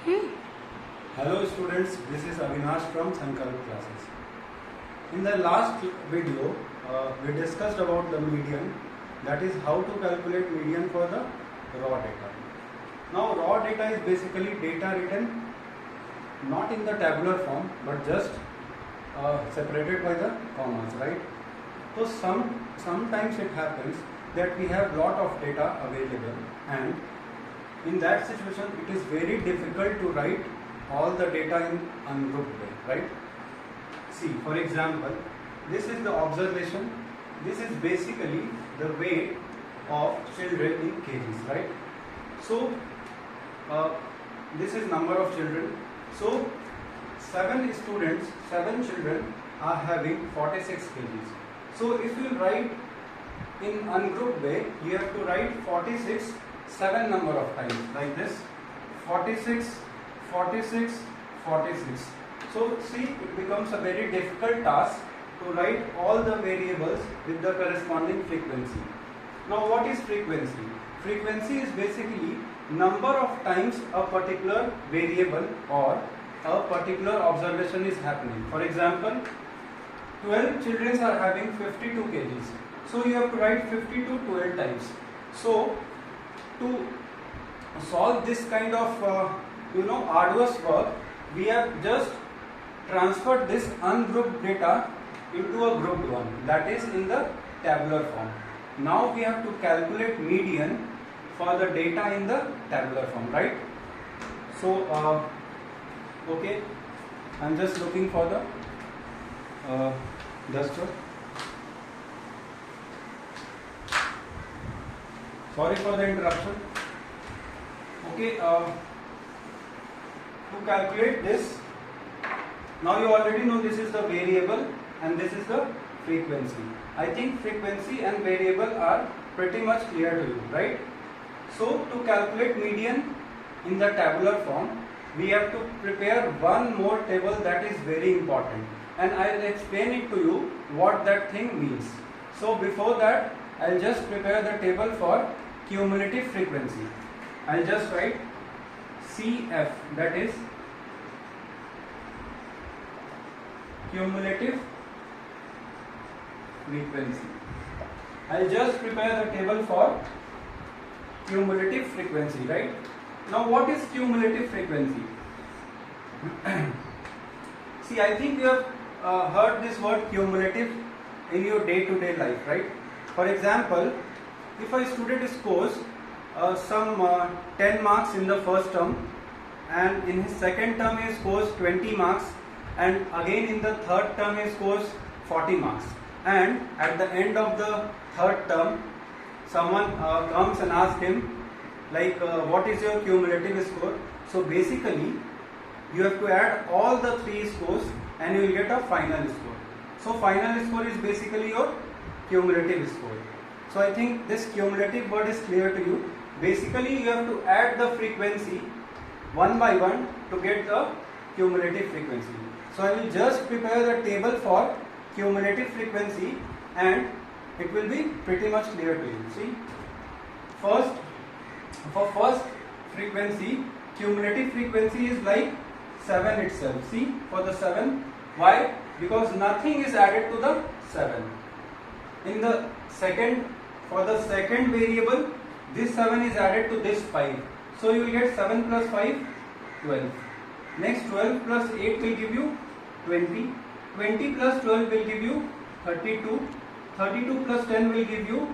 Hello students, this is Avinash from Sankalp classes. In the last video, we discussed about the median, that is how to calculate median for the raw data. Now raw data is basically data written not in the tabular form but just separated by the commas, right? So sometimes it happens that we have lot of data available, and in that situation it is very difficult to write all the data in ungrouped way, right? See, for example, this is the observation. This is basically the weight of children in kgs, right? So this is number of children. So 7 children are having 46 kgs. So if you write in ungrouped way, you have to write 46 7 number of times, like this: 46, 46, 46. So see, it becomes a very difficult task to write all the variables with the corresponding frequency. Now what is frequency? Frequency is basically number of times a particular variable or a particular observation is happening. For example, 12 children are having 52 kgs. So you have to write 52 12 times. So to solve this kind of arduous work, we have just transferred this ungrouped data into a grouped one, that is in the tabular form. Now we have to calculate median for the data in the tabular form, right? So okay, I'm just looking for the duster. Sorry for the interruption. Okay, to calculate this, now you already know this is the variable and this is the frequency. I think frequency and variable are pretty much clear to you, right? So to calculate median in the tabular form, we have to prepare one more table that is very important, and I'll explain it to you what that thing means. So before that, I'll just prepare the table for cumulative frequency. I'll just write CF, that is cumulative frequency. I'll just prepare the table for cumulative frequency, right? Now what is cumulative frequency? See, I think you have heard this word cumulative in your day-to-day life, right? For example, if a student scores some 10 marks in the first term, and in his second term he scores 20 marks, and again in the third term he scores 40 marks, and at the end of the third term someone comes and asks him like what is your cumulative score? So basically you have to add all the 3 scores and you will get a final score. So final score is basically your cumulative score. So I think this cumulative word is clear to you. Basically you have to add the frequency one by one to get the cumulative frequency. So I will just prepare the table for cumulative frequency and it will be pretty much clear to you. See, for first frequency, cumulative frequency is like 7 itself. See, for the 7, why? Because nothing is added to the 7. In the second, for the second variable, this 7 is added to this 5. So you will get 7 plus 5, 12. Next 12 plus 8 will give you 20. 20 plus 12 will give you 32. 32 plus 10 will give you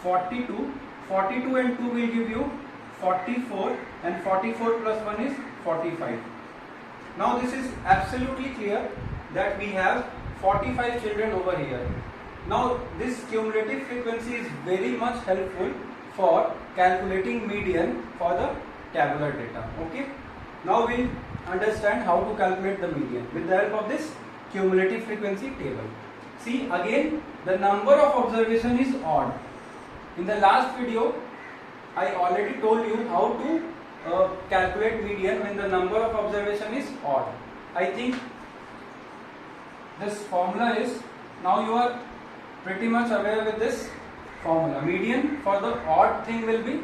42. 42 and 2 will give you 44, and 44 plus 1 is 45. Now this is absolutely clear that we have 45 children over here. Now this cumulative frequency is very much helpful for calculating median for the tabular data. Okay. Now we'll understand how to calculate the median with the help of this cumulative frequency table. See, again the number of observation is odd. In the last video I already told you how to calculate median when the number of observation is odd. I think this formula is, now you are pretty much aware with this formula. Median for the odd thing will be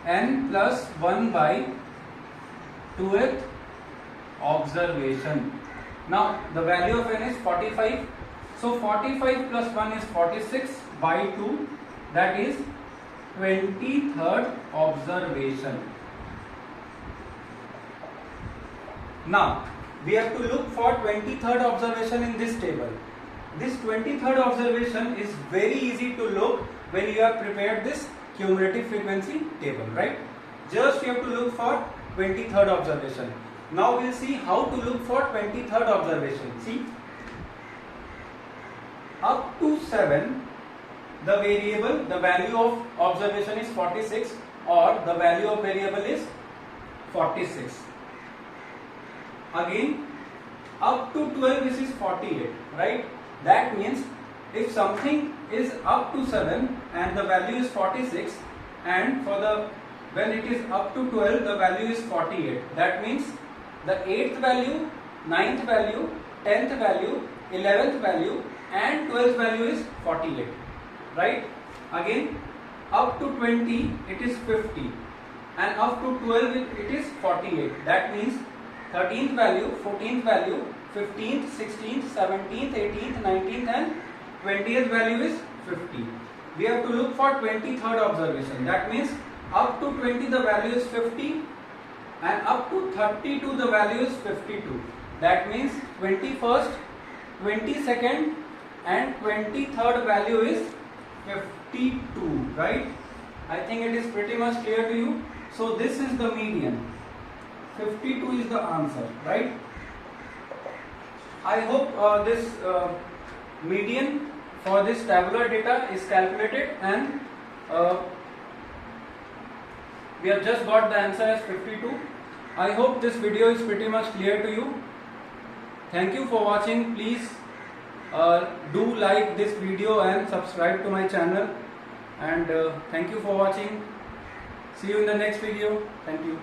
n plus 1 by 2th observation. Now the value of n is 45. So 45 plus 1 is 46 by 2, that is 23rd observation. Now we have to look for 23rd observation in this table. This 23rd observation is very easy to look when you have prepared this cumulative frequency table, right? Just you have to look for 23rd observation. Now we will see how to look for 23rd observation. See, up to 7, the variable, the value of observation is 46 or the value of variable is 46. Again, up to 12 this is 48, right? That means if something is up to 7 and the value is 46, and when it is up to 12 the value is 48, that means the 8th value, 9th value, 10th value, 11th value and 12th value is 48, right? Again, up to 20 it is 50 and up to 12 it is 48. That means 13th value, 14th value, 15th, 16th, 17th, 18th, 19th and 20th value is 50. We have to look for 23rd observation. That means up to 20 the value is 50 and up to 32 the value is 52. That means 21st, 22nd and 23rd value is 52, right? I think it is pretty much clear to you. So this is the median. 52 is the answer, right? I hope this median for this tabular data is calculated and we have just got the answer as 52. I hope this video is pretty much clear to you. Thank you for watching. Please do like this video and subscribe to my channel, and thank you for watching. See you in the next video. Thank you.